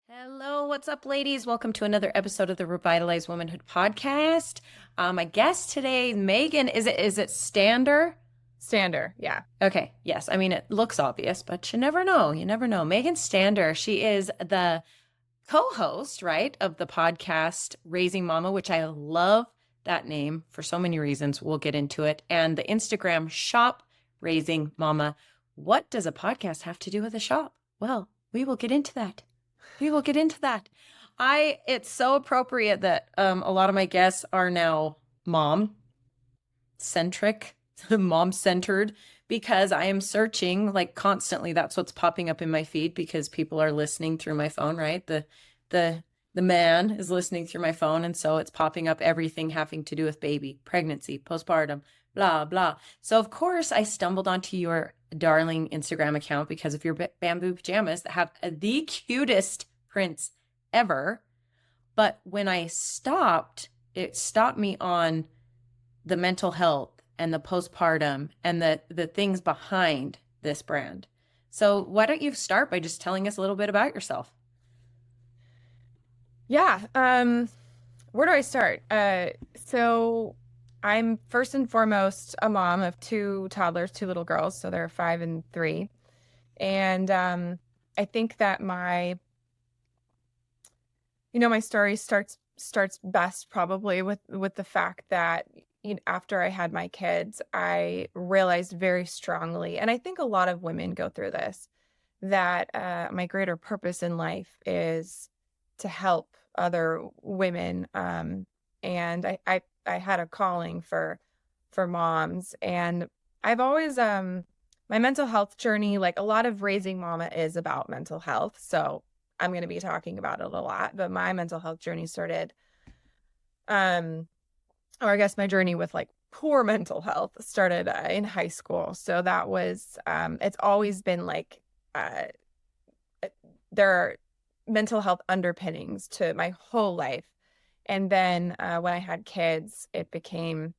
Hello, what's up, ladies? Welcome to another episode of the Revitalized Womanhood podcast. My guest today, Megan, is it Stander? Stander, yeah. Okay, yes. I mean, it looks obvious, but you never know. You never know. Megan Stander, she is the co-host, right, of the podcast Raising Mama, which I love that name for so many reasons. We'll get into it. And the Instagram shop Raising Mama. What does a podcast have to do with a shop? Well, we will get into that. We will get into that. It's so appropriate that a lot of my guests are now mom centric, mom centered, because I am searching like constantly. That's what's popping up in my feed because people are listening through my phone, right? The the man is listening through my phone, and so it's popping up everything having to do with baby, pregnancy, postpartum, blah blah. So of course I stumbled onto your darling Instagram account because of your bamboo pajamas that have the cutest prints ever. But when I stopped, it stopped me on the mental health and the postpartum and the things behind this brand. So why don't you start by just telling us a little bit about yourself? Yeah. Where do I start? So I'm first and foremost a mom of two toddlers, two little girls. So they're 5 and 3. And I think that my story starts best probably with the fact that after I had my kids, I realized very strongly, and I think a lot of women go through this, that my greater purpose in life is to help other women. And I had a calling for moms, and I've always my mental health journey, like a lot of Raising Mama is about mental health. So I'm going to be talking about it a lot, but my mental health journey started, um, or I guess my journey with like poor mental health started in high school. So that was, it's always been like, uh, there are mental health underpinnings to my whole life. And then when I had kids, it became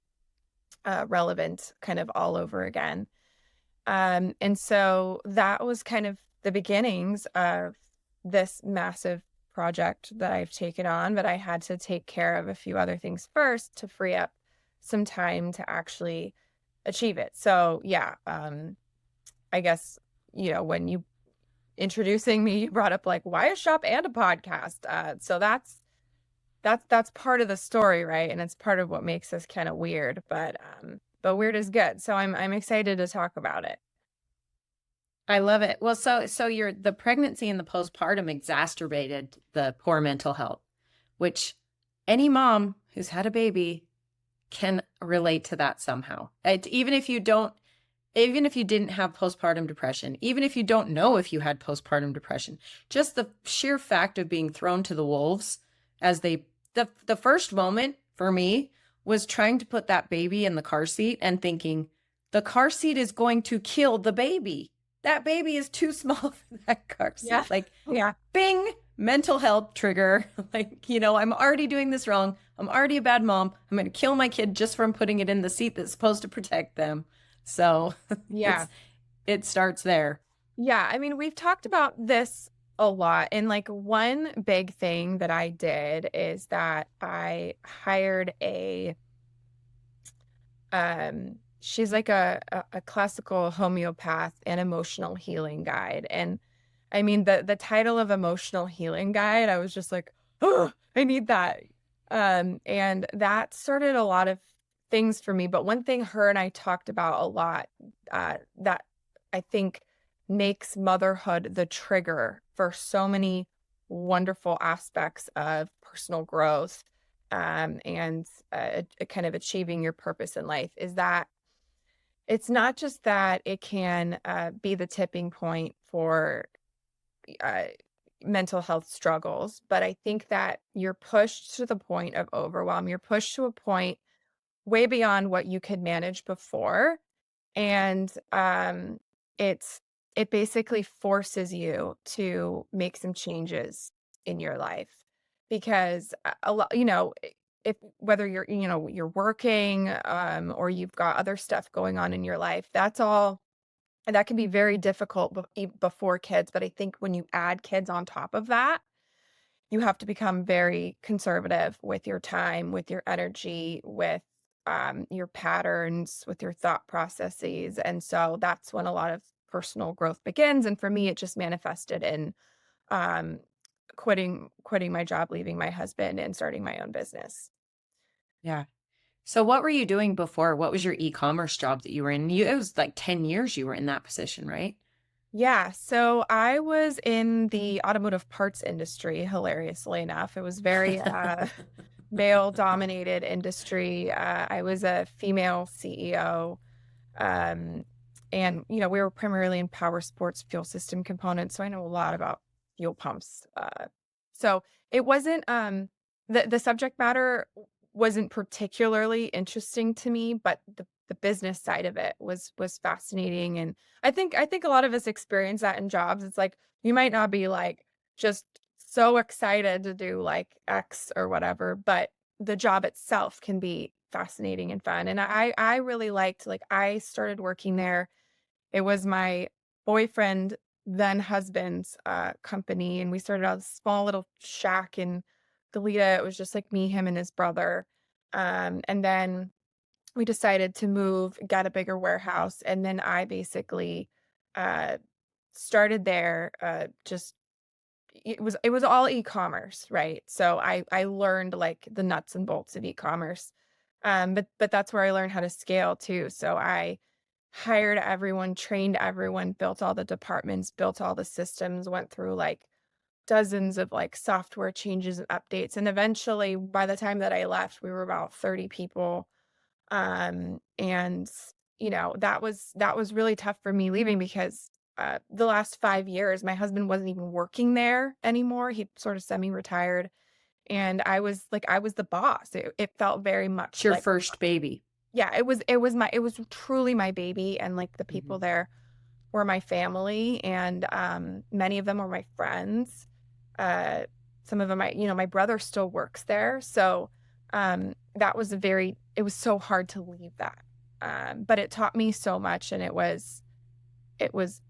relevant kind of all over again. And so that was kind of the beginnings of this massive project that I've taken on, but I had to take care of a few other things first to free up some time to actually achieve it. So yeah, I guess, when you introducing me, you brought up like, why a shop and a podcast? So that's part of the story, right? And it's part of what makes us kind of weird, but weird is good. So I'm excited to talk about it. I love it. Well, so you're the pregnancy and the postpartum exacerbated the poor mental health, which any mom who's had a baby can relate to that somehow. Even if you didn't have postpartum depression, even if you don't know if you had postpartum depression, just the sheer fact of being thrown to the wolves as the first moment for me was trying to put that baby in the car seat and thinking the car seat is going to kill the baby. That baby is too small for that car seat. Yeah. Like, Yeah. bing, mental health trigger. Like, I'm already doing this wrong. I'm already a bad mom. I'm going to kill my kid just from putting it in the seat that's supposed to protect them. So Yeah. it starts there. Yeah. I mean, we've talked about this a lot. And like one big thing that I did is that I hired she's like a classical homeopath and emotional healing guide. And I mean, the title of emotional healing guide, I was just like, oh, I need that. And that started a lot of things for me. But one thing her and I talked about a lot, that I think makes motherhood the trigger for so many wonderful aspects of personal growth, and kind of achieving your purpose in life, is that it's not just that it can be the tipping point for uh, mental health struggles, but I think that you're pushed to the point of overwhelm. You're pushed to a point way beyond what you could manage before. And it basically forces you to make some changes in your life, because a lot, if whether you're working, or you've got other stuff going on in your life, that's all. And that can be very difficult before kids. But I think when you add kids on top of that, you have to become very conservative with your time, with your energy, with your patterns, with your thought processes. And so that's when a lot of personal growth begins. And for me, it just manifested in um, quitting my job, leaving my husband, and starting my own business. Yeah. So what were you doing before? What was your e-commerce job that you were in? It was like 10 years you were in that position, right? Yeah, so I was in the automotive parts industry, hilariously enough. It was very male-dominated industry. I was a female CEO. Um, and we were primarily in power sports fuel system components, so I know a lot about fuel pumps. So it wasn't the subject matter wasn't particularly interesting to me, but the business side of it was fascinating. And I think a lot of us experience that in jobs. It's like you might not be like just so excited to do like X or whatever, but the job itself can be fascinating and fun, and I really liked like, I started working there. It was my boyfriend, then husband's, company, and we started out a small little shack in Goleta. It was just, like, me, him, and his brother, and then we decided to move, get a bigger warehouse, and then I basically, uh, started there, just it was all e-commerce, right? So I learned like the nuts and bolts of e-commerce. But that's where I learned how to scale too. So I hired everyone, trained everyone, built all the departments, built all the systems, went through like dozens of like software changes and updates. And eventually by the time that I left, we were about 30 people. And that was really tough for me leaving because the last 5 years, my husband wasn't even working there anymore. He sort of semi-retired, and I was the boss. It felt very It's much your like, first baby. yeah, it was truly my baby, and like the Mhm. people there were my family, and many of them were my friends. Uh, some of them, my brother still works there, so that was it was so hard to leave that. But it taught me so much, and it was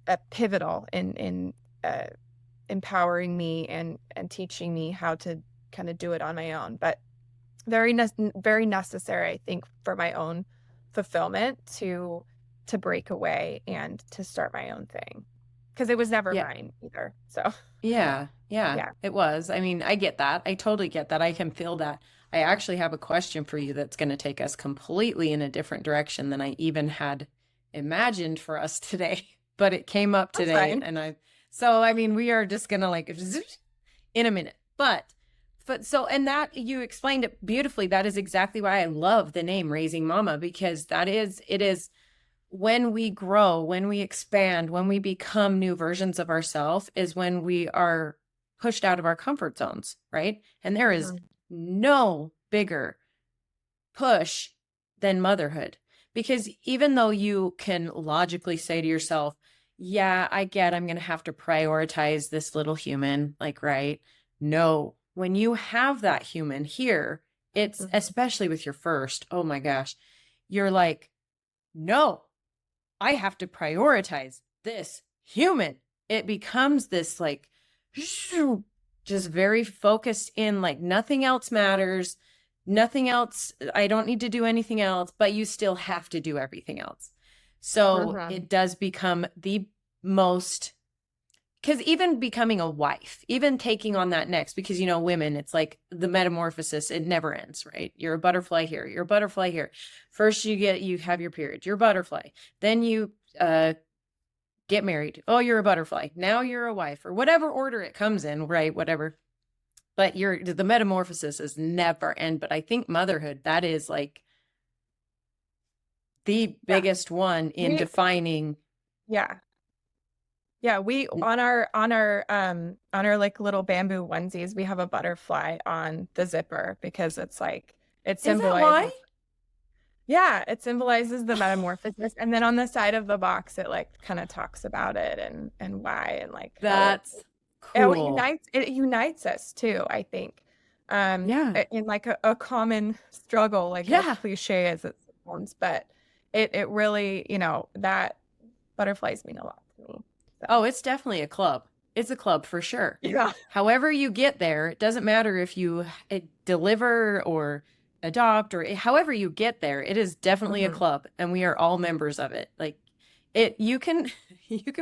a pivotal in uh, empowering me and teaching me how to kind of do it on my own. But very necessary, I think, for my own fulfillment to break away and to start my own thing because it was never Yeah. mine either. So Yeah. Yeah. yeah, It was. I mean, I get that. I totally get that. I can feel that. I actually have a question for you that's going to take us completely in a different direction than I even had imagined for us today, but it came up that's today fine. so I mean, we are just going to like in a minute. But so, and that you explained it beautifully. That is exactly why I love the name Raising Mama, because it is when we grow, when we expand, when we become new versions of ourselves, is when we are pushed out of our comfort zones, right? And there is Mhm. no bigger push than motherhood. Because even though you can logically say to yourself, yeah, I get I'm going to have to prioritize this little human, like, right? No, when you have that human here, it's Mhm. especially with your first, oh my gosh, you're like, no, I have to prioritize this human. It becomes this like just very focused in, like nothing else matters. Nothing else. I don't need to do anything else, but you still have to do everything else. So Mhm. it does become the most, because even becoming a wife, even taking on that next, because, women, it's like the metamorphosis, it never ends, right? You're a butterfly here, you're a butterfly here. First, you have your period, you're a butterfly. Then you get married. Oh, you're a butterfly. Now you're a wife, or whatever order it comes in, right? Whatever. But the metamorphosis is never end. But I think motherhood, that is like the Yeah, biggest one in we defining. yeah. Yeah, we on our like little bamboo onesies, we have a butterfly on the zipper because it's like it Is that why? symbolizes. Yeah, it symbolizes the metamorphosis, and then on the side of the box, it, like, kinda talks about it and why and, like, how it That's oh, cool. it unites us too, I think, Yeah. in, like, a common struggle, like, as Yeah. cliche as it sounds, but it really, that butterflies mean a lot to me, so Oh, it's definitely a club. It's a club for sure. Yeah. However you get there, it doesn't matter if you deliver or adopt or however you get there, it is definitely a club and we are all members of it. Like you could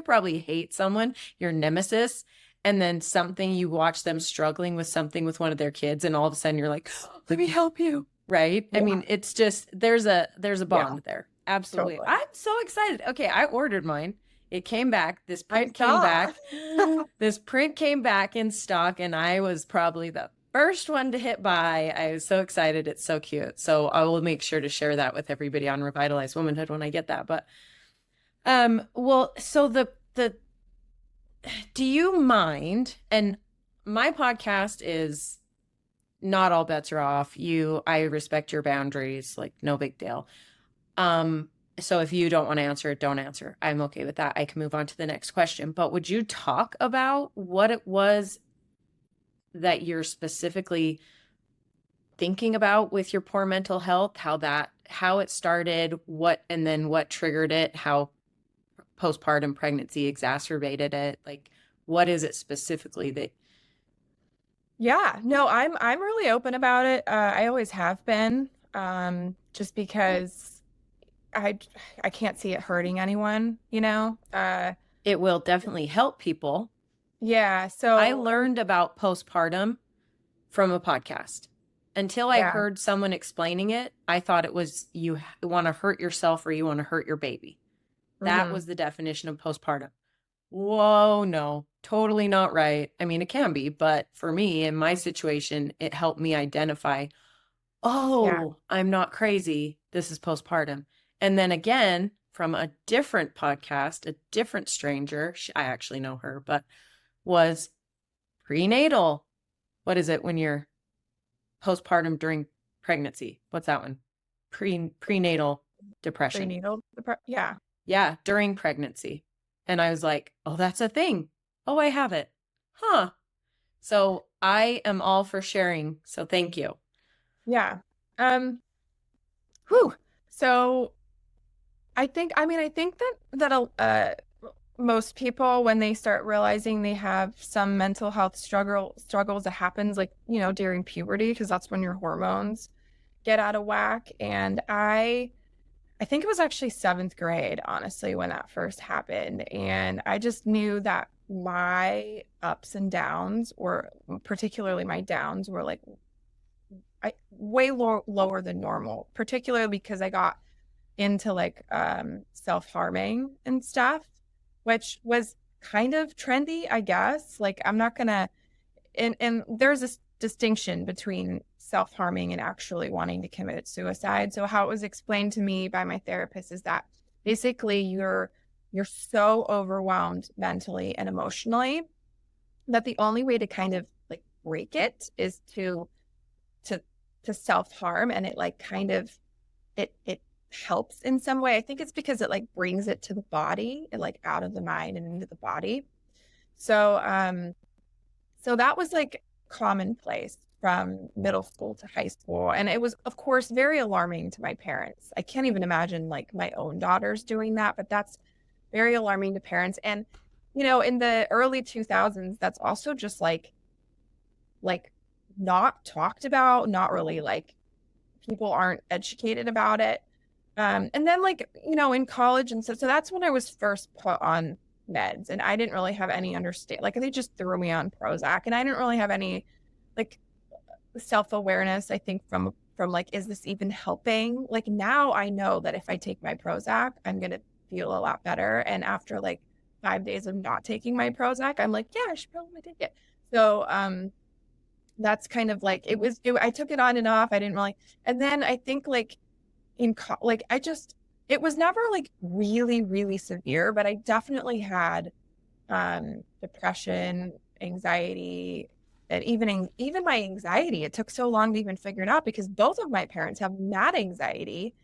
probably hate someone, your nemesis, and then something you watch them struggling with something with one of their kids and all of a sudden you're like, let me help you. Right? Yeah. I mean, it's just there's a bond there. Absolutely. Totally. I'm so excited. Okay, I ordered mine. It came back. This print I came saw. back. This print came back in stock, and I was probably the first one to hit buy. I was so excited. It's so cute. So I will make sure to share that with everybody on Revitalized Womanhood when I get that. But well, so the do you mind? And my podcast is not all bets are off. I respect your boundaries, like no big deal. So if you don't want to answer it, don't answer. I'm okay with that. I can move on to the next question. But would you talk about what it was that you're specifically thinking about with your poor mental health, how it started, and then what triggered it, how postpartum pregnancy exacerbated it? Like, what is it specifically that? Yeah, no, I'm really open about it. I always have been, just because I can't see it hurting anyone, you know? It will definitely help people. Yeah, so I learned about postpartum from a podcast. Until I heard someone explaining it, I thought it was you want to hurt yourself or you want to hurt your baby. That was the definition of postpartum. Whoa, no, totally not right. I mean, it can be, but for me, in my situation, it helped me identify, I'm not crazy. This is postpartum. And then again, from a different podcast, a different stranger, I actually know her, but was prenatal. What is it when you're postpartum during pregnancy? What's that one? Prenatal depression. Yeah. Yeah, during pregnancy. And I was like, oh, that's a thing. Oh, I have it. Huh. So I am all for sharing. So thank you. Yeah. So I think that most people, when they start realizing they have some mental health struggles that happens, like, you know, during puberty, because that's when your hormones get out of whack. And I think it was actually 7th grade, honestly, when that first happened. And I just knew that my ups and downs, or particularly my downs, were like way lower than normal, particularly because I got into like self-harming and stuff, which was kind of trendy, I guess. Like, I'm not gonna, and there's this distinction between self-harming and actually wanting to commit suicide. So how it was explained to me by my therapist is that basically you're so overwhelmed mentally and emotionally that the only way to kind of like break it is to self-harm. And it like kind of it helps in some way. I think it's because it like brings it to the body and like out of the mind and into the body. So so that was like commonplace from middle school to high school. And it was, of course, very alarming to my parents. I can't even imagine like my own daughters doing that, but that's very alarming to parents. And, you know, in the early 2000s, that's also just like not talked about, not really like people aren't educated about it. And then like, you know, in college and so that's when I was first put on meds, and I didn't really have any understand, like they just threw me on Prozac, and I didn't really have any like self-awareness, I think, from like, is this even helping? Like now I know that if I take my Prozac, I'm going to feel a lot better. And after like 5 days of not taking my Prozac, I'm like, yeah, I should probably take it. So, that's kind of like, I took it on and off. I didn't really, and then I think like it was never like really, really severe, but I definitely had, depression, anxiety, and even my anxiety. It took so long to even figure it out because both of my parents have mad anxiety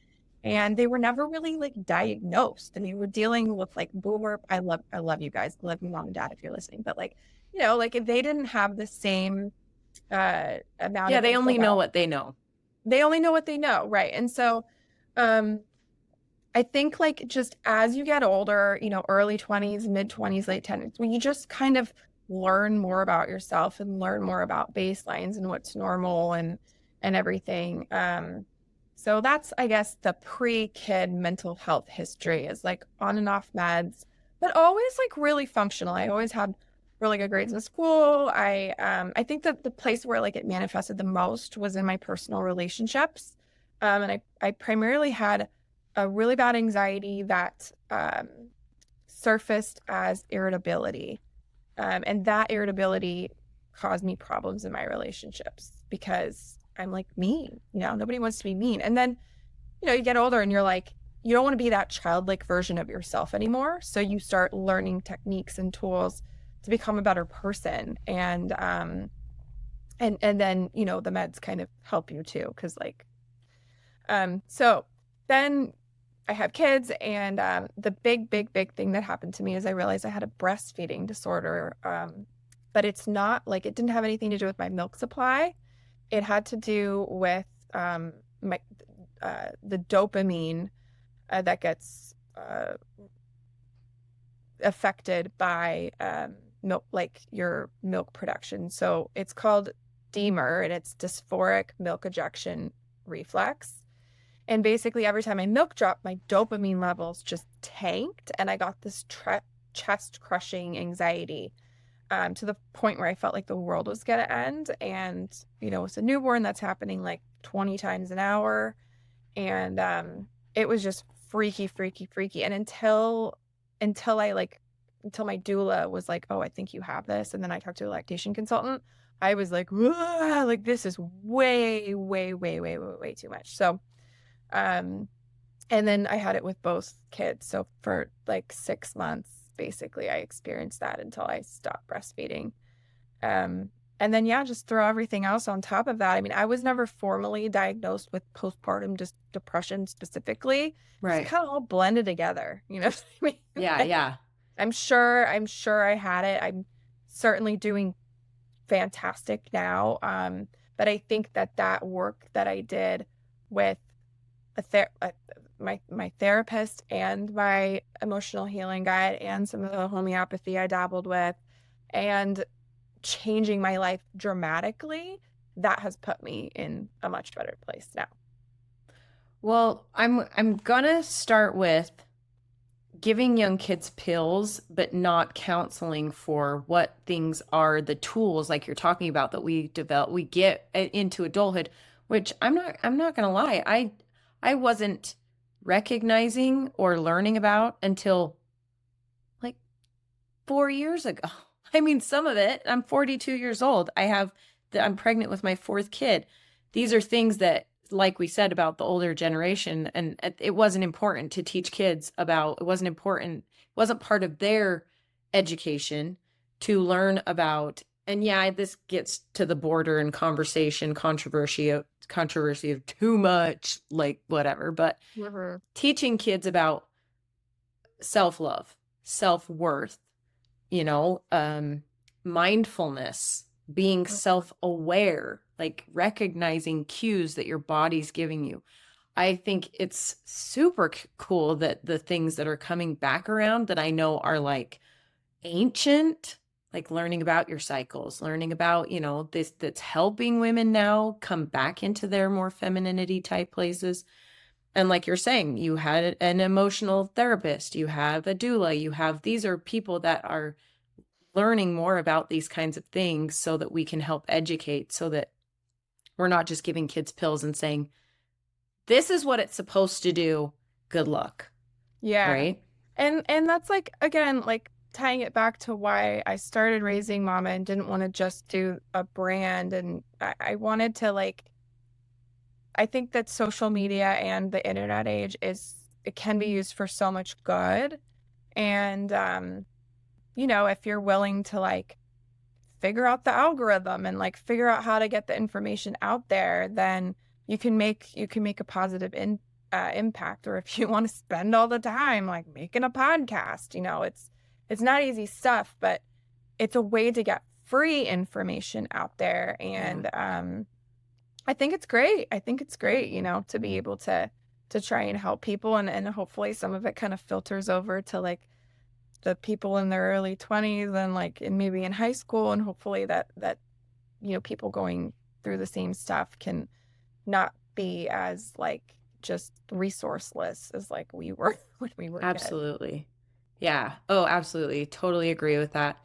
and they were never really like diagnosed. And we were dealing with like boomer. I love you guys. Love you, mom and dad, if you're listening. But like, you know, like if they didn't have the same amount. Yeah, they only know what they know. They only know what they know, right? And so, I think like just as you get older, you know, early 20s, mid 20s, late 10s, when you just kind of learn more about yourself and learn more about baselines and what's normal and everything. So that's, I guess, the pre-kid mental health history is like on and off meds, but always like really functional. I always had really good grades in school. I think that the place where like it manifested the most was in my personal relationships. And I primarily had a really bad anxiety that surfaced as irritability. And that irritability caused me problems in my relationships because I'm like mean, nobody wants to be mean. And then, you get older and you're like, you don't want to be that childlike version of yourself anymore. So you start learning techniques and tools to become a better person. And then, the meds kind of help you too. Cause like, so then I have kids, and the big thing that happened to me is I realized I had a breastfeeding disorder. But it's not like, it didn't have anything to do with my milk supply. It had to do with the dopamine that gets affected by milk, like your milk production. So it's called DMER, and it's dysphoric milk ejection reflex. And basically every time my milk dropped, my dopamine levels just tanked, and I got this chest crushing anxiety to the point where I felt like the world was going to end. And, it's a newborn that's happening like 20 times an hour. And it was just freaky. And until my doula was like, oh, I think you have this. And then I talked to a lactation consultant. I was like, like this is way too much. So, and then I had it with both kids. So for like 6 months, basically, I experienced that until I stopped breastfeeding. And then, just throw everything else on top of that. I mean, I was never formally diagnosed with postpartum depression specifically. Right. It's kind of all blended together, what I mean? Yeah. I'm sure I had it. I'm certainly doing fantastic now. But I think that work that I did with my therapist and my emotional healing guide and some of the homeopathy I dabbled with and changing my life dramatically, that has put me in a much better place now. Well, I'm gonna start with giving young kids pills, but not counseling for what things are the tools like you're talking about that we get into adulthood, which I'm not gonna lie. I wasn't recognizing or learning about until like 4 years ago. I mean, some of it, I'm 42 years old. I'm pregnant with my 4th kid. These are things that, like we said about the older generation, and it wasn't important to teach kids about, it wasn't part of their education to learn about. And this gets to the border and controversy of too much, like whatever, but teaching kids about self-love, self-worth, mindfulness, being self-aware, like recognizing cues that your body's giving you. I think it's super cool that the things that are coming back around that I know are like ancient, like learning about your cycles, learning about, this that's helping women now come back into their more femininity type places. And like you're saying, you had an emotional therapist, you have a doula, these are people that are learning more about these kinds of things so that we can help educate, so that we're not just giving kids pills and saying, this is what it's supposed to do. Good luck. Yeah. Right. And that's like, again, like tying it back to why I started Raising Mama and didn't want to just do a brand. And I wanted to I think that social media and the internet age it can be used for so much good. And, if you're willing to figure out the algorithm and figure out how to get the information out there, then you can make a positive impact. Or if you want to spend all the time making a podcast, it's not easy stuff, but it's a way to get free information out there. And I think it's great. To be able to try and help people, and hopefully some of it kind of filters over to the people in their early 20s and like maybe in high school, and hopefully that people going through the same stuff can not be as like just resourceless as like we were when we were kids. Absolutely. Yeah. Oh, absolutely. Totally agree with that.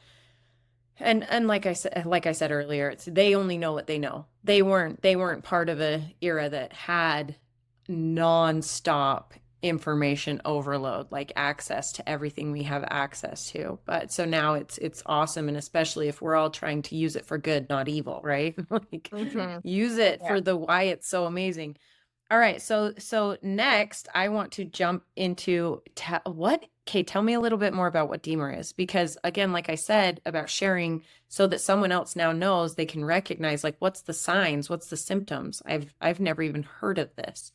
And like I said earlier, it's they only know what they know. They weren't part of a era that had nonstop information overload, like access to everything we have access to. But so now it's awesome, and especially if we're all trying to use it for good, not evil, right? Like Mhm. use it Yeah. for the why it's so amazing. All right, so next I want to jump into tell me a little bit more about what Deemer is, because again, like I said about sharing so that someone else now knows, they can recognize like what's the signs, what's the symptoms. I've never even heard of this.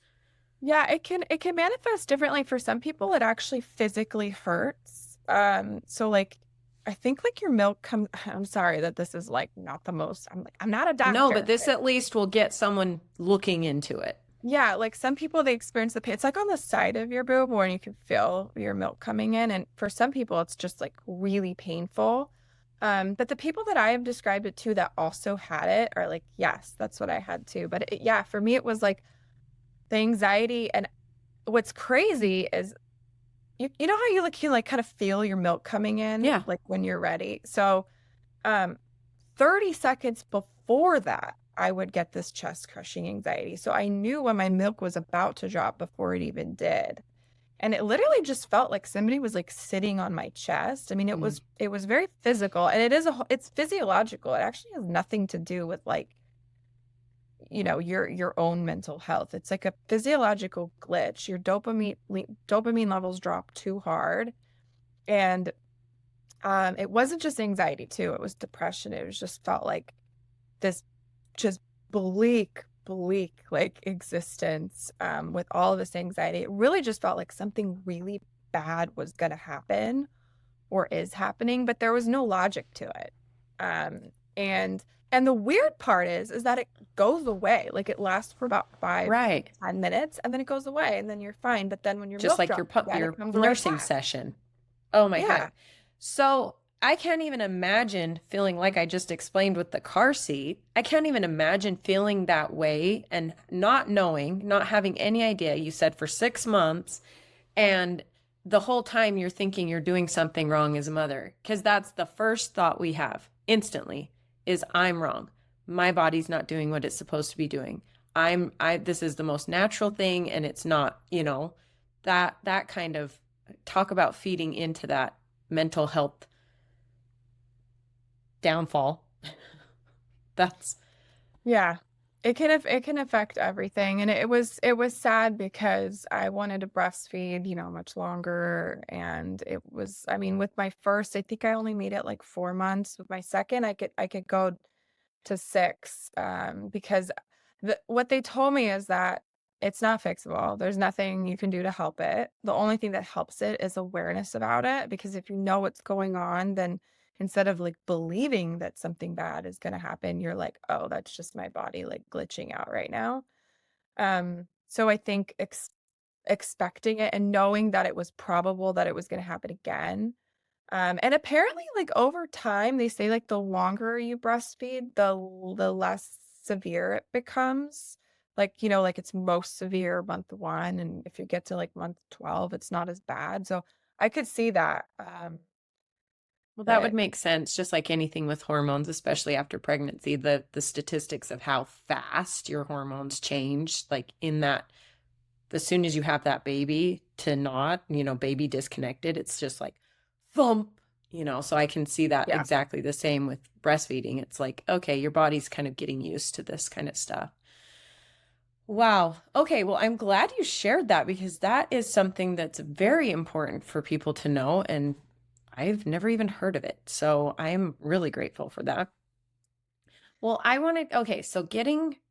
Yeah, it can manifest differently. For some people, it actually physically hurts. So like I think like your milk comes I'm sorry that this is like not the most I'm not a No, but doctor. this at least will get someone looking into it. Yeah, like some people they experience the pain. It's like on the side of your boob where you can feel your milk coming in. And for some people it's just like really painful. But the people that I have described it to that also had it are like, yes, that's what I had too. But yeah, for me it was like the anxiety. And what's crazy is you know how you like can like kind of feel your milk coming in Yeah. like when you're ready. So um 30 seconds before that, I would get this chest crushing anxiety. So I knew when my milk was about to drop before it even did. And it literally just felt like somebody was like sitting on my chest. I mean, Mm. it was very physical, and it's physiological. It actually has nothing to do with like, your own mental health. It's like a physiological glitch. Your dopamine levels drop too hard. And it wasn't just anxiety too. It was depression. It was just felt like this just bleak like existence with all of this anxiety. It really just felt like something really bad was going to happen or is happening, but there was no logic to it. Um, and and the weird part is that it goes away. Like it lasts for about five, Right. 10 minutes, and then it goes away, and then you're fine. But then when your Just milk like drops again, it your comes right nursing back. session. Oh my Yeah. God. So I can't even imagine feeling like I just explained with the car seat. I can't even imagine feeling that way and not knowing, not having any idea. You said for 6 months, and the whole time you're thinking you're doing something wrong as a mother, because that's the first thought we have instantly is I'm wrong. My body's not doing what it's supposed to be doing. This is the most natural thing, and it's not, that kind of talk about feeding into that mental health downfall. That's Yeah. It can affect everything. And it was sad because I wanted to breastfeed, much longer. And it was, I mean, with my first, I think I only made it like 4 months. With my second, I could go to six. Because what they told me is that it's not fixable. There's nothing you can do to help it. The only thing that helps it is awareness about it. Because if you know what's going on, then instead of like believing that something bad is going to happen, you're like, oh, that's just my body like glitching out right now. So I think expecting it and knowing that it was probable that it was going to happen again. And apparently, like over time, they say like the longer you breastfeed, the less severe it becomes. Like, like it's most severe month one, and if you get to like month 12, it's not as bad. So I could see that. Well, that would That make sense, just like anything with hormones, especially after pregnancy, the statistics of how fast your hormones change, like in that as soon as you have that baby to not, baby disconnected, it's just like thump, so I can see that Yeah. exactly the same with breastfeeding. It's like, okay, your body's kind of getting used to this kind of stuff. Wow. Okay. Well, I'm glad you shared that, because that is something that's very important for people to know. And I've never even heard of it. So I'm really grateful for that. Well, I want to, okay. So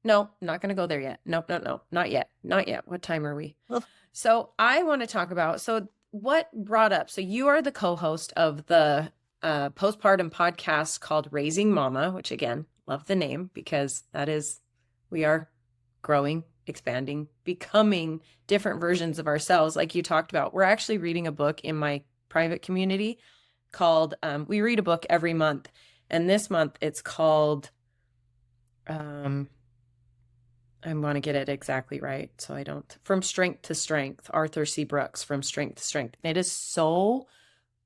no, not going to go there yet. Nope, no, no, not yet. Not yet. What time are we? Ugh. So I want to talk about, so what brought up, so you are the co-host of the postpartum podcast called Raising Mama, which again, love the name, because we are growing, expanding, becoming different versions of ourselves. Like you talked about, we're actually reading a book in my private community called, we read a book every month, and this month it's called, I want to get it exactly right so I don't, From Strength to Strength, Arthur C. Brooks, From Strength to Strength. It is so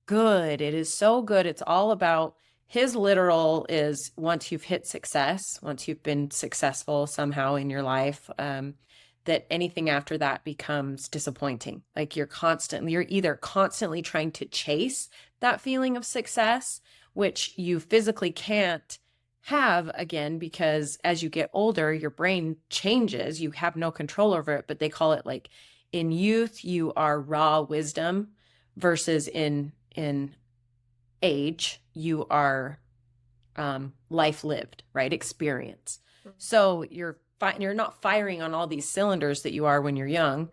good. It is so good. It's all about, his literal is, once you've hit success, once you've been successful somehow in your life, that anything after that becomes disappointing. Like you're either constantly trying to chase that feeling of success, which you physically can't have again, because as you get older, your brain changes. You have no control over it, but they call it, like, in youth, you are raw wisdom, versus in age, you are life lived, right? Experience. So you're not firing on all these cylinders that you are when you're young.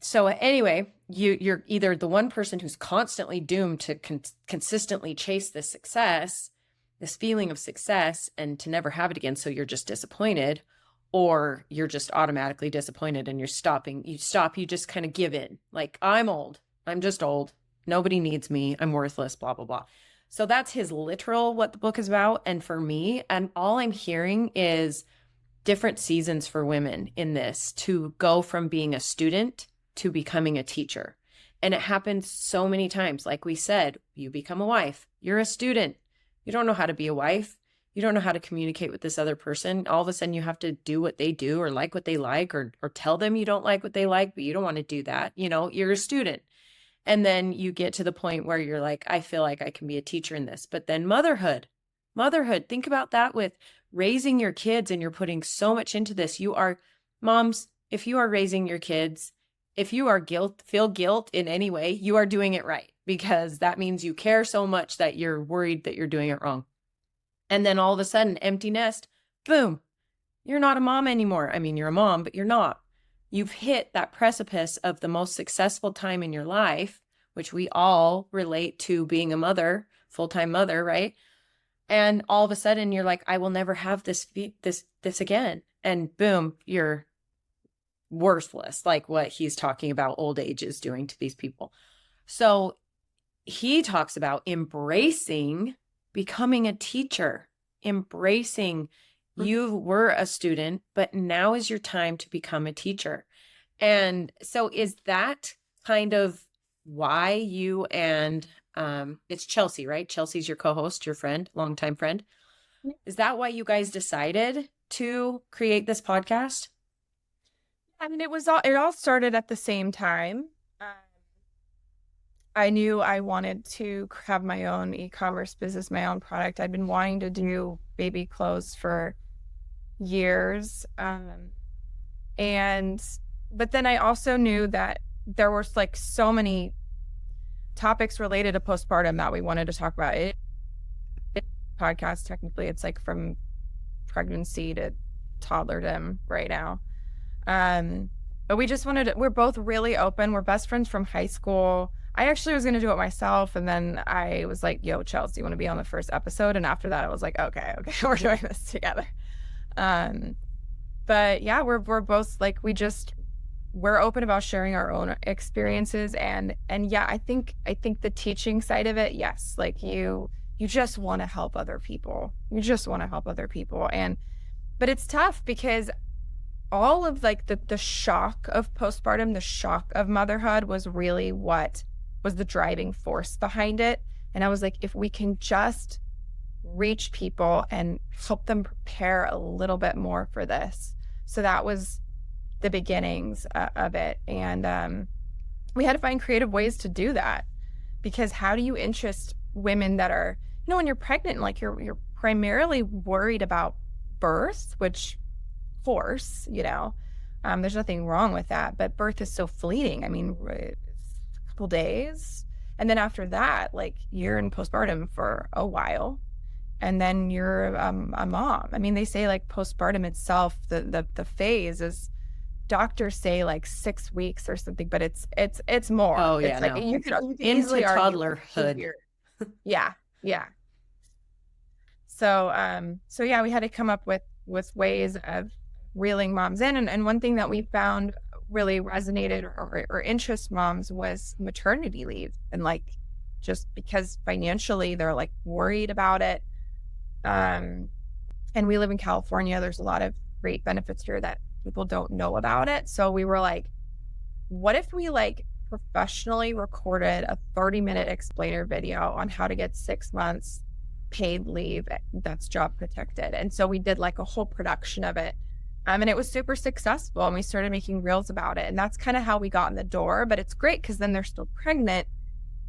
So anyway, you're either the one person who's constantly doomed to consistently chase this success, this feeling of success, and to never have it again. So you're just disappointed, or you're just automatically disappointed and you just kind of give in. Like, I'm old. I'm just old. Nobody needs me. I'm worthless, blah, blah, blah. So that's his literal, what the book is about. And for me, and all I'm hearing is different seasons for women in this, to go from being a student to becoming a teacher. And it happens so many times. Like we said, you become a wife, you're a student. You don't know how to be a wife. You don't know how to communicate with this other person. All of a sudden you have to do what they do, or like what they like, or tell them you don't like what they like, but you don't want to do that. You're a student. And then you get to the point where you're like, I feel like I can be a teacher in this. But then motherhood, think about that, with raising your kids, and you're putting so much into this. You are, moms, if you are raising your kids, if you are feel guilt in any way, you are doing it right, because that means you care so much that you're worried that you're doing it wrong. And then all of a sudden, empty nest, boom, you're not a mom anymore. I mean, you're a mom, but you're not. You've hit that precipice of the most successful time in your life, which we all relate to being a mother, full-time mother, right? And all of a sudden you're like, I will never have this again. And boom, you're worthless, like what he's talking about old age is doing to these people. So he talks about embracing becoming a teacher, embracing you were a student, but now is your time to become a teacher. And so is that kind of why you and it's Chelsea, right? Chelsea's your co-host, your friend, longtime friend. Is that why you guys decided to create this podcast? I mean, it all started at the same time. I knew I wanted to have my own e-commerce business, my own product. I'd been wanting to do baby clothes for years. But then I also knew that there were like so many topics related to postpartum that we wanted to talk about. Podcast, technically, it's like from pregnancy to toddlerdom right now. But we're both really open. We're best friends from high school. I actually was going to do it myself. And then I was like, yo, Chelsea, you want to be on the first episode? And after that, I was like, okay, we're doing this together. But yeah, we're both like, we're open about sharing our own experiences. And yeah, I think the teaching side of it, yes, like you just want to help other people. But it's tough because all of like the shock of postpartum, the shock of motherhood was really what was the driving force behind it. And I was like, if we can just reach people and help them prepare a little bit more for this. So that was the beginnings of it. And we had to find creative ways to do that, because how do you interest women that are, when you're pregnant, like you're primarily worried about birth, which of course, there's nothing wrong with that, but birth is so fleeting. I mean, it's a couple days. And then after that, like you're in postpartum for a while. And then you're a mom. I mean, they say like postpartum itself, the phase is, doctors say like 6 weeks or something, but it's more. Oh yeah, it's like, no. you could Into easily toddlerhood. Yeah. So yeah, we had to come up with ways of reeling moms in. And one thing that we found really resonated or interest moms was maternity leave. And like, just because financially they're like worried about it. Um, and we live in California. There's a lot of great benefits here that people don't know about it. So we were like, what if we like professionally recorded a 30-minute explainer video on how to get 6 months paid leave that's job protected? And so we did like a whole production of it. And it was super successful, and we started making reels about it. And that's kind of how we got in the door. But it's great because then they're still pregnant,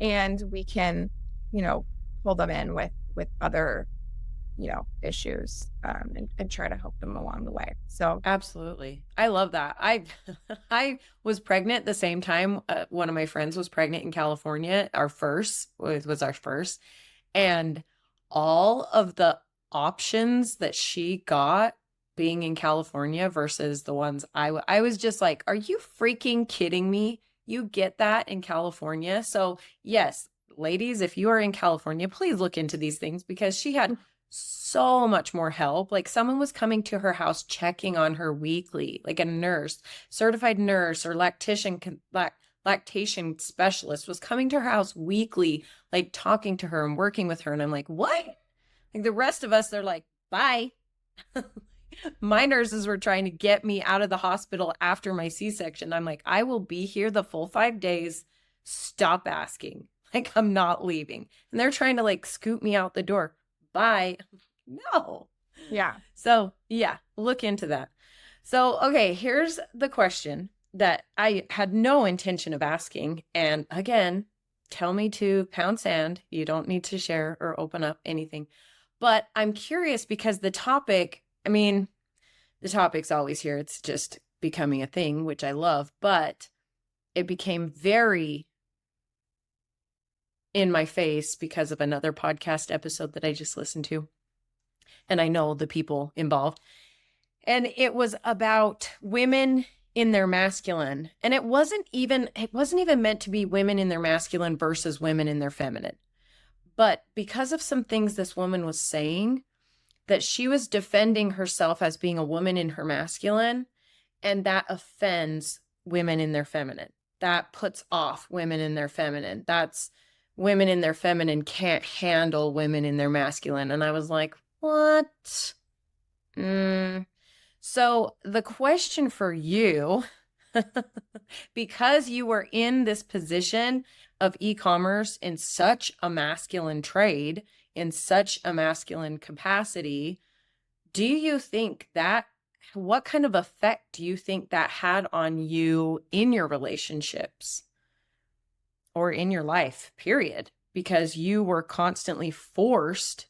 and we can, pull them in with other, issues, and try to help them along the way. So Absolutely. I love that. I I was pregnant the same time one of my friends was pregnant in California. Our first was our first. And all of the options that she got being in California versus the ones I was just like, are you freaking kidding me? You get that in California? So, yes, ladies, if you are in California, please look into these things because she had so much more help. Like someone was coming to her house checking on her weekly, like a nurse, certified nurse or lactation specialist was coming to her house weekly, like talking to her and working with her. And I'm like, what? Like the rest of us, they're like, bye. My nurses were trying to get me out of the hospital after my C-section. I'm like, I will be here the full 5 days. Stop asking. Like, I'm not leaving. And they're trying to like scoot me out the door. Bye. No. yeah. So, yeah, look into that. So, okay, here's the question that I had no intention of asking. And again, tell me to pound sand. You don't need to share or open up anything. But I'm curious because the topic, the topic's always here. It's just becoming a thing, which I love, but it became very in my face because of another podcast episode that I just listened to. And I know the people involved. And it was about women in their masculine. And it wasn't even meant to be women in their masculine versus women in their feminine. But because of some things this woman was saying, that she was defending herself as being a woman in her masculine, and that offends women in their feminine. That puts off women in their feminine. That's women in their feminine can't handle women in their masculine. And I was like, what? So the question for you, because you were in this position of e-commerce in such a masculine trade, in such a masculine capacity, do you think that, what kind of effect do you think that had on you in your relationships or in your life, period? Because you were constantly forced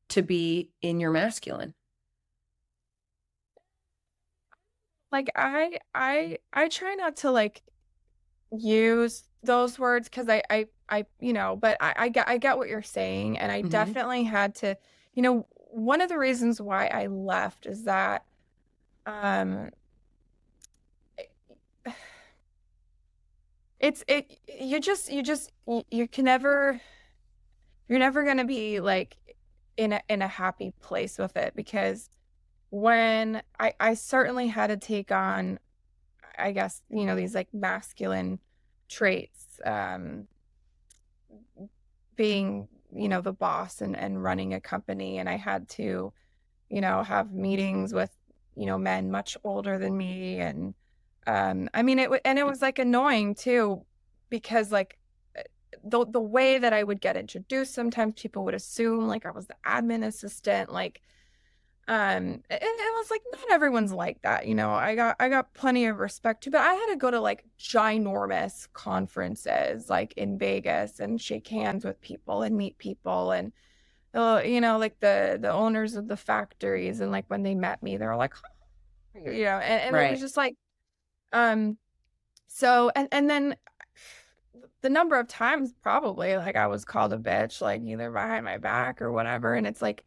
to be in your masculine. Like I try not to like use those words because but I get what you're saying, and I definitely had to, one of the reasons why I left is that um you can never, you're never going to be like in a happy place with it, because when I certainly had to take on, I guess, these like masculine traits, being, the boss and running a company. And I had to, have meetings with, men much older than me. And, it was like annoying too, because like the way that I would get introduced, sometimes people would assume like I was the admin assistant, like, and it was like, not everyone's like that. I got plenty of respect too, but I had to go to like ginormous conferences like in Vegas and shake hands with people and meet people. And like the owners of the factories, and like when they met me, they were like, and it was Right. just like, so, and then the number of times probably like I was called a bitch, like either behind my back or whatever. And it's like,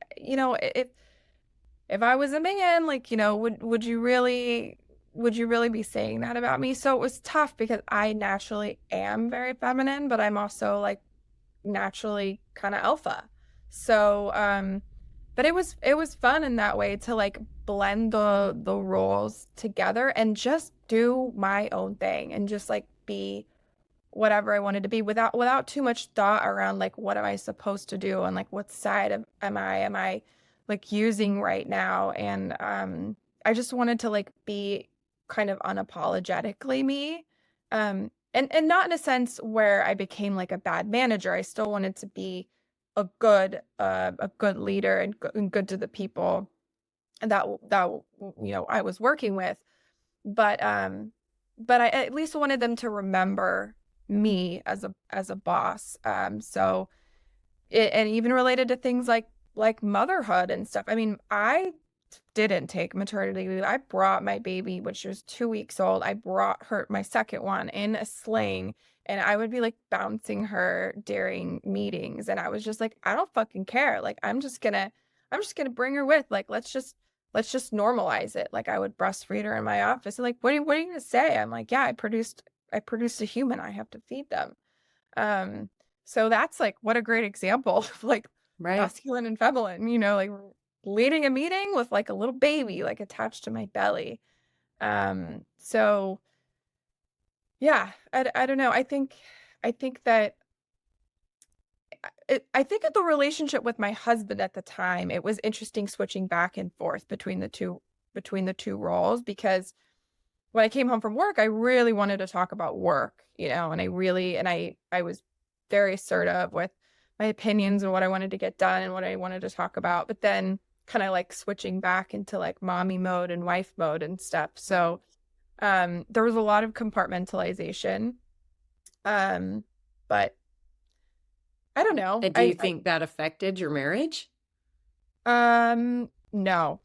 if I was a man, like, would you really be saying that about me? So it was tough because I naturally am very feminine, but I'm also like naturally kind of alpha. So, but it was fun in that way to like blend the roles together and just do my own thing and just like be whatever I wanted to be without too much thought around like what am I supposed to do and like what side of am I like using right now. And I just wanted to like be kind of unapologetically me. And not in a sense where I became like a bad manager. I still wanted to be a good leader and good to the people that I was working with. But I at least wanted them to remember me as a boss. So and even related to things like motherhood and stuff. I mean, I didn't take maternity leave. I brought my baby when she was 2 weeks old. I brought her my second one in a sling, and I would be like bouncing her during meetings. And I was just like, I don't fucking care. Like I'm just gonna bring her with. Like let's just normalize it. Like I would breastfeed her in my office. And like, what are you gonna say? I'm like, yeah, I produced a human. I have to feed them. Um, so that's like what a great example of like Right. masculine and feminine, like leading a meeting with like a little baby like attached to my belly. So yeah, I don't know. I think that I think of the relationship with my husband at the time, it was interesting switching back and forth between the two roles because when I came home from work, I really wanted to talk about work, and I was very assertive with my opinions and what I wanted to get done and what I wanted to talk about, but then kind of like switching back into like mommy mode and wife mode and stuff. So, there was a lot of compartmentalization. Um, but I don't know. And do you think that affected your marriage? No, You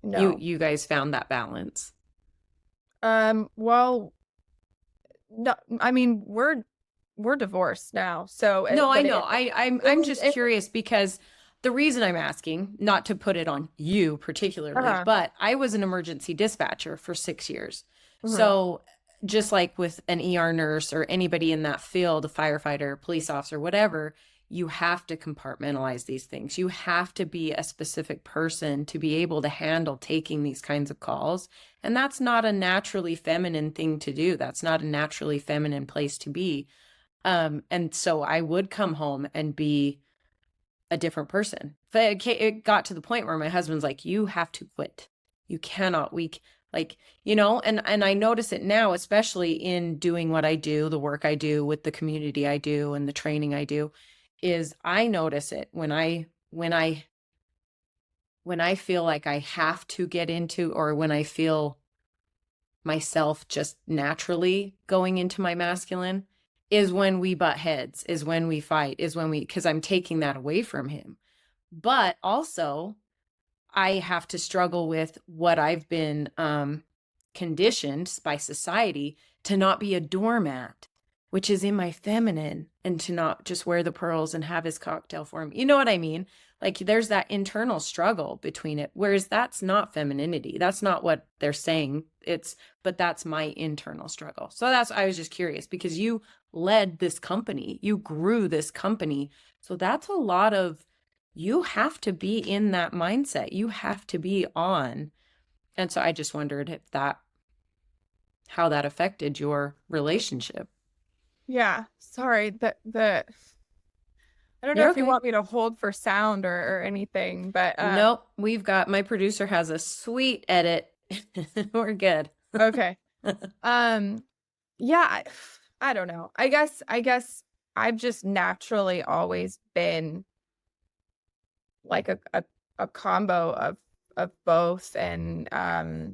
no. you guys found that balance. Well, no, I mean, we're divorced now. So, No, I but know. it, it I'm was, just curious because the reason I'm asking, not to put it on you particularly, uh-huh. but I was an emergency dispatcher for 6 years. Mhm. So just like with an ER nurse or anybody in that field, a firefighter, police officer, whatever, you have to compartmentalize these things. You have to be a specific person to be able to handle taking these kinds of calls. And that's not a naturally feminine thing to do. That's not a naturally feminine place to be. And so I would come home and be a different person. But it got to the point where my husband's like, you have to quit. You cannot, like, and I notice it now, especially in doing what I do, the work I do with the community I do and the training I do, is I notice it when I feel like I have to get into, or when I feel myself just naturally going into my masculine, is when we butt heads, is when we fight, is when because I'm taking that away from him. But also, I have to struggle with what I've been conditioned by society to not be a doormat, which is in my feminine, and to not just wear the pearls and have his cocktail for him. You know what I mean? Like there's that internal struggle between it, whereas that's not femininity. That's not what they're saying. But that's my internal struggle. So I was just curious because you led this company, you grew this company. So that's a lot of, you have to be in that mindset. You have to be on. And so I just wondered how that affected your relationship. Yeah. Sorry. I don't know You're if you okay. want me to hold for sound or anything, but Nope. My producer has a sweet edit. We're good. okay. Um, yeah, I don't know. I guess I've just naturally always been like a combo of both, and I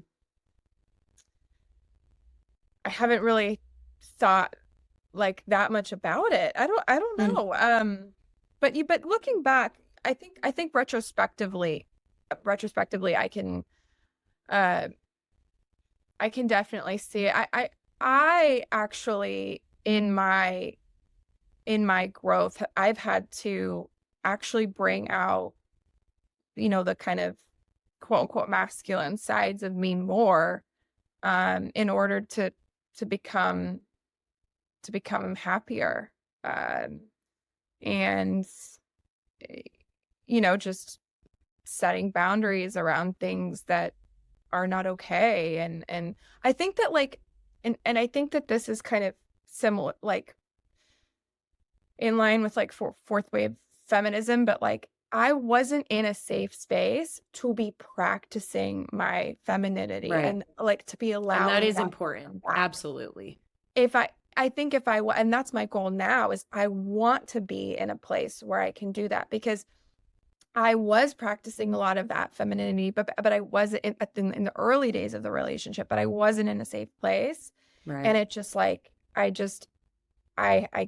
haven't really thought like that much about it. I don't Mm. know. But looking back, I think retrospectively uh I can definitely see it. I actually in my growth, I've had to actually bring out, the kind of quote unquote masculine sides of me more, in order to become happier. Um, and eh, just setting boundaries around things that are not okay. And I think that like and I think that this is kind of similar, like in line with like fourth wave feminism, but like I wasn't in a safe space to be practicing my femininity Right. and like to be And that allowing is that to important. come back. Absolutely. If I think if and that's my goal now, is I want to be in a place where I can do that, because I was practicing a lot of that femininity, but I wasn't in the early days of the relationship, but I wasn't in a safe place. And Right. it just like, I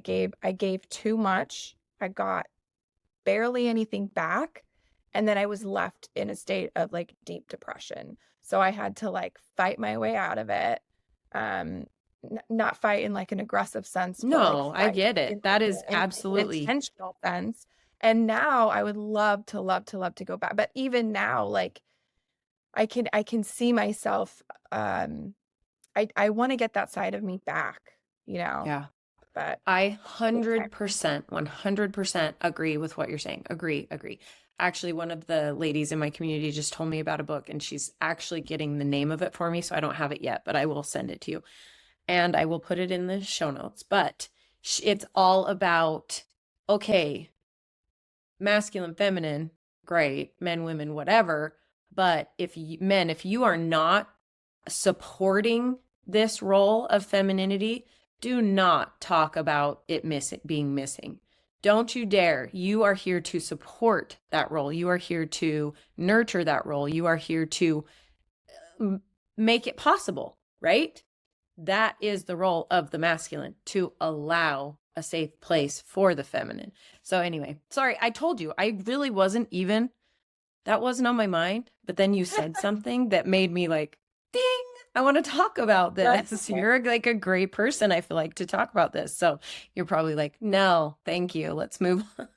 gave too much. I got barely anything back. And then I was left in a state of like deep depression. So I had to like fight my way out of it. Um, Not fight in like an aggressive sense, but like No, I fight get it. in That like is an absolutely intentional sense. And now I would love to, love to, love to go back. But even now, like I can see myself, I want to get that side of me back, you know, yeah. but I take time. 100% agree with what you're saying. Agree. Actually, one of the ladies in my community just told me about a book, and she's actually getting the name of it for me. So I don't have it yet, but I will send it to you and I will put it in the show notes. But it's all about, okay, masculine, feminine, great, men, women, whatever. But if you are not supporting this role of femininity, do not talk about it being missing. Don't you dare. You are here to support that role. You are here to nurture that role. You are here to make it possible, right? That is the role of the masculine, to allow a safe place for the feminine. So anyway, sorry, I told you, I really wasn't even, that wasn't on my mind, but then you said something that made me like, ding, I want to talk about That's this. okay. You're like a great person, I feel like, to talk about this. So you're probably like, no, thank you. Let's move on.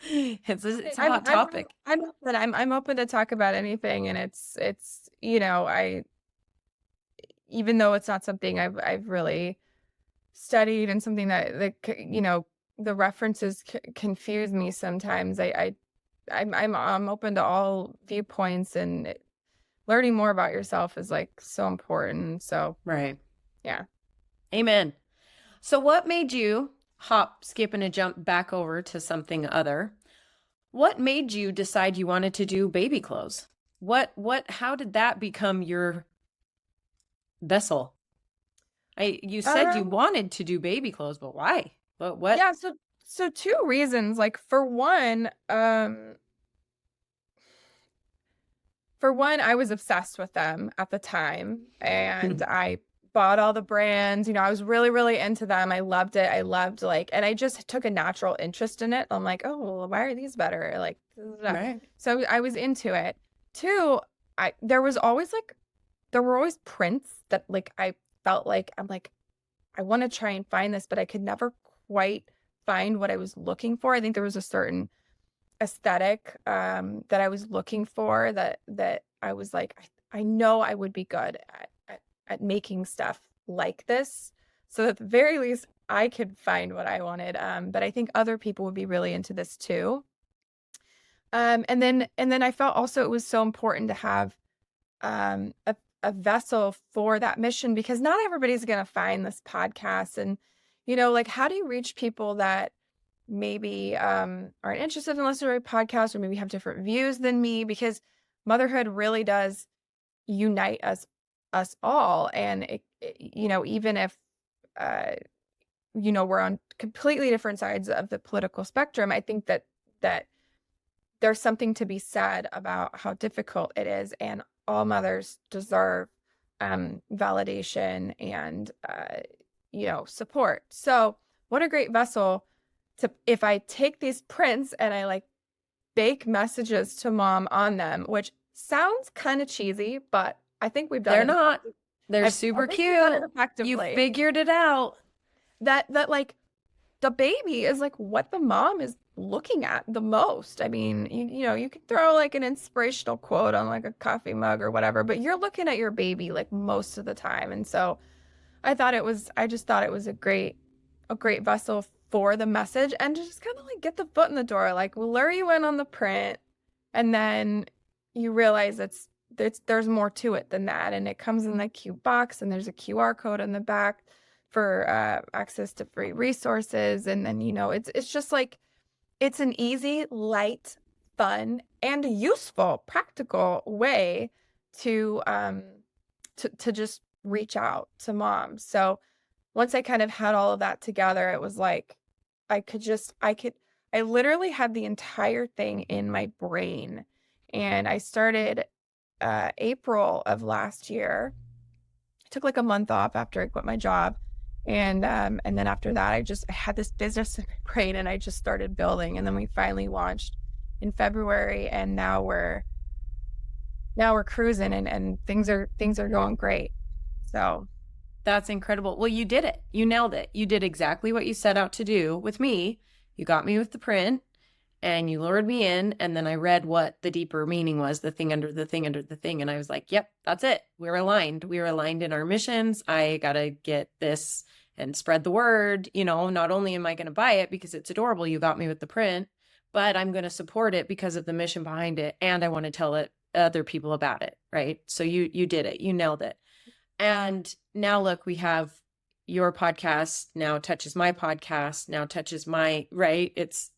It's a hot topic. I'm open. I'm open to talk about anything. And it's, you know, even though it's not something I've really studied, and something you know, the references confuse me sometimes. I'm open to all viewpoints, and learning more about yourself is like so important. So Right. yeah. Amen. So what made you hop, skip, and a jump back over to something other? What made you decide you wanted to do baby clothes? How did that become your vessel? You said you Um, wanted to do baby clothes, but why? What? yeah, so two reasons. Like for one, I was obsessed with them at the time, and I bought all the brands. You know, I was really, really into them. I loved it. I loved like, and I just took a natural interest in it. I'm like, oh, well, why are these better? Like, da, da, da. Right. So I was into it. Two, there was always like, there were always prints that like I felt like, I'm like, I want to try and find this, but I could never quite find what I was looking for. I think there was a certain aesthetic that I was looking for, that I was like, I know I would be good at making stuff like this. So at the very least, I could find what I wanted. But I think other people would be really into this too. And then I felt also it was so important to have a vessel for that mission, because not everybody's going to find this podcast. And, you know, like, how do you reach people that maybe aren't interested in listening to a podcast, or maybe have different views than me? Because motherhood really does unite us all. And you know, even if uh, you know, we're on completely different sides of the political spectrum, I think that there's something to be said about how difficult it is, and all mothers deserve validation and you know, support. So what a great vessel to, if I take these prints and I like bake messages to mom on them, which sounds kind of cheesy, but I think we've done They're it not. They're I super think we've done it cute. You effectively. figured it out. That like the baby is like what the mom is looking at the most. I mean, you know, you could throw like an inspirational quote on like a coffee mug or whatever, but you're looking at your baby like most of the time. And so I just thought it was a great vessel for the message, and to just kind of like get the foot in the door, like we'll lure you in on the print, and then you realize there's more to it than that. And it comes in the cute box, and there's a QR code in the back. access to free resources. And then, it's just like, it's an easy, light, fun, and useful, practical way to just reach out to moms. So once I kind of had all of that together, it was like I literally had the entire thing in my brain. And I started April of last year. I took like a month off after I quit my job. And then after that, I had this business in my brain, and I just started building. And then we finally launched in February, and now we're cruising, and things are going great. So That's incredible. Well, you did it. You nailed it. You did exactly what you set out to do with me. You got me with the print and you lured me in. And then I read what the deeper meaning was, the thing under the thing under the thing. And I was like, yep, that's it. We're aligned. We're aligned in our missions. I got to get this and spread the word. Not only am I going to buy it because it's adorable, you got me with the print, but I'm going to support it because of the mission behind it. And I want to tell other people about it. Right. So you did it. You nailed it. And now look, we have your podcast now touches my podcast, now touches my, right? It's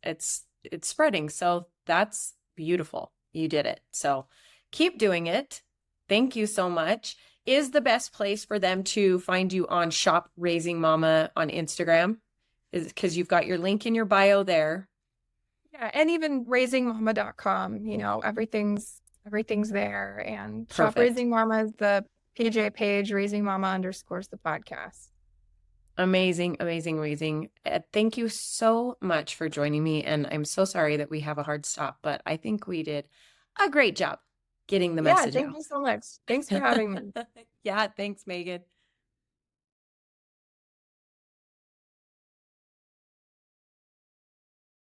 spreading. So that's beautiful. You did it. So keep doing it. Thank you so much. Is the best place for them to find you on Shop Raising Mama on Instagram? Is because you've got your link in your bio there. Yeah. And even raisingmama.com, everything's there. And Perfect. Shop Raising Mama is the PJ page, Raising Mama _ the podcast. Amazing, amazing, amazing. Thank you so much for joining me. And I'm so sorry that we have a hard stop, but I think we did a great job getting the message out. Yeah, thank you so much. Thanks for having me. Yeah, thanks, Megan.